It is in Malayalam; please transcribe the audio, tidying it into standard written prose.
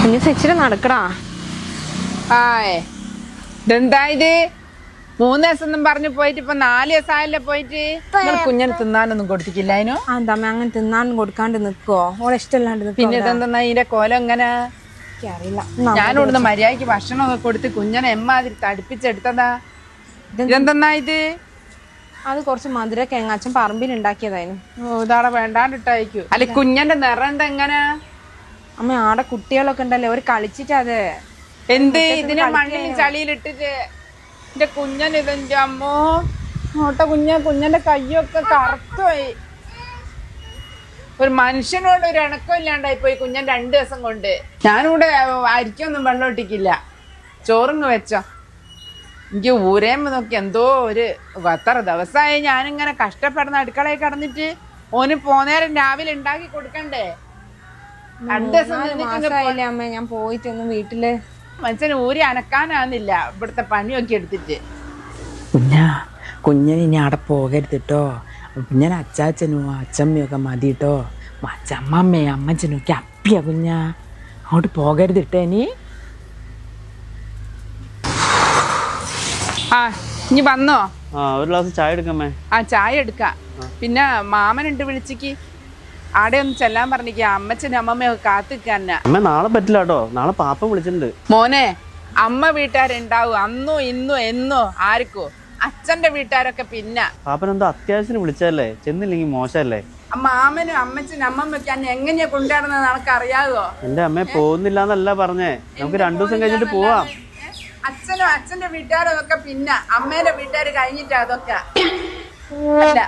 കുഞ്ഞു ഇച്ചിരി നടക്കടാ. ഇതെന്താ ഇത്? 3 ദിവസം ഒന്നും പറഞ്ഞു പോയിട്ട് ഇപ്പൊ 4 ദിവസമായല്ലേ പോയിട്ട്. കുഞ്ഞിന് തിന്നാനൊന്നും കൊടുത്തിട്ടില്ല അതിനു. അമ്മ അങ്ങനെ തിന്നാനും കൊടുക്കാണ്ട് നിക്കോ? ഓളെ ഇഷ്ടമല്ലാണ്ട് പിന്നെ ഇതെന്താ ഇതിന്റെ കോലം എങ്ങനെ? അറിയില്ല. ഞാനിവിടുന്ന് മര്യാദക്ക് ഭക്ഷണമൊക്കെ കൊടുത്ത് കുഞ്ഞനെ എമ്മാതിരി തടിപ്പിച്ചെടുത്തതാ. ഇതെന്തെന്നാ ഇത്? അത് കുറച്ച് മധുരൊക്കെ അച്ഛൻ പറമ്പിൽ ഉണ്ടാക്കിയതായിരുന്നു. ഓ, ഇതാടെ വേണ്ടാണ്ടിട്ടായിരിക്കും. അല്ലെ കുഞ്ഞന്റെ നിറം എന്താ എങ്ങനെ? അമ്മ ആടെ കുട്ടികളൊക്കെ ഉണ്ടല്ലേ, ഒരു കളിച്ചിട്ടത്. എന്ത് ഇതിനെ മണ്ണിലും ചളിയിലിട്ടിട്ട് എന്റെ കുഞ്ഞൻ ഇതെന്റെ അമ്മോ നോട്ട കുഞ്ഞന്റെ കയ്യൊക്കെ കറുത്തുപോയി. ഒരു മനുഷ്യനോട് ഒരു ഇണക്കം ഇല്ലാണ്ടായി പോയി കുഞ്ഞൻ 2 ദിവസം കൊണ്ട്. ഞാനിവിടെ അരിക്കൊന്നും വെള്ളം ഇട്ടിക്കില്ല. ചോറിങ് വെച്ചോ. എനിക്ക് ഊരേമ്പ് നോക്കി എന്തോ ഒരു എത്ര ദിവസമായി ഞാനിങ്ങനെ കഷ്ടപ്പെടുന്ന അടുക്കളയിൽ കിടന്നിട്ട്. ഓന് പോന്നേരം രാവിലെ ഉണ്ടാക്കി കൊടുക്കണ്ടേ? 2 ദിവസം അമ്മ ഞാൻ പോയിട്ടൊന്നും വീട്ടില് മനുഷ്യന് ഊരി അനക്കാനാന്നില്ല ഇവിടുത്തെ പണിയൊക്കെ എടുത്തിട്ട്. കുഞ്ഞൻ ഇനി അവിടെ പോകരുതിട്ടോ. കുഞ്ഞൻ അച്ചാച്ചനും അച്ചമ്മയും ഒക്കെ മതി കേട്ടോ. അമ്മമ്മയും അമ്മച്ചനും ഒക്കെ അപ്പിയാ കുഞ്ഞാ. അങ്ങോട്ട് പോകരുതിട്ടോ ഇനി. ഇനി വന്നോ? ഒരു ഗ്ലാസ് ചായ എടുക്കാമേ. ചായ എടുക്കാം. പിന്നെ മാമനുണ്ട് വിളിച്ചിക്ക്. ആടെ ഒന്ന് ചെല്ലാൻ പറഞ്ഞിരിക്ക. അമ്മച്ചനും അമ്മമ്മയൊക്കെ കാത്തിക്കാനാ. അമ്മ നാളെ പറ്റില്ല കേട്ടോ. നാളെ പാപ്പ വിളിച്ചിട്ടുണ്ട്. മോനെ, അമ്മ വീട്ടുകാരുണ്ടാവും അന്നോ ഇന്നോ എന്നോ ആർക്കോ. അച്ഛന്റെ വീട്ടുകാരൊക്കെ പിന്നെ. പാപ്പനെന്തോ അത്യാവശ്യത്തിന് വിളിച്ചതല്ലേ, ചെന്നില്ലെങ്കിൽ മോശമല്ലേ? മാമനും അമ്മച്ചനും അമ്മമ്മയൊക്കെ അന്നെ എങ്ങനെയാ കൊണ്ടുവരുന്നത് നിനക്ക് അറിയാവോ? എന്റെ അമ്മ പോകുന്നില്ല എന്നല്ല പറഞ്ഞേ. നമുക്ക് 2 ദിവസം കഴിഞ്ഞിട്ട് പോവാം. അച്ഛനും അച്ഛന്റെ വീട്ടുകാരും ഒക്കെ പിന്നെ. അമ്മേന്റെ വീട്ടുകാർ കഴിഞ്ഞിട്ടാ അതൊക്കെ. അല്ല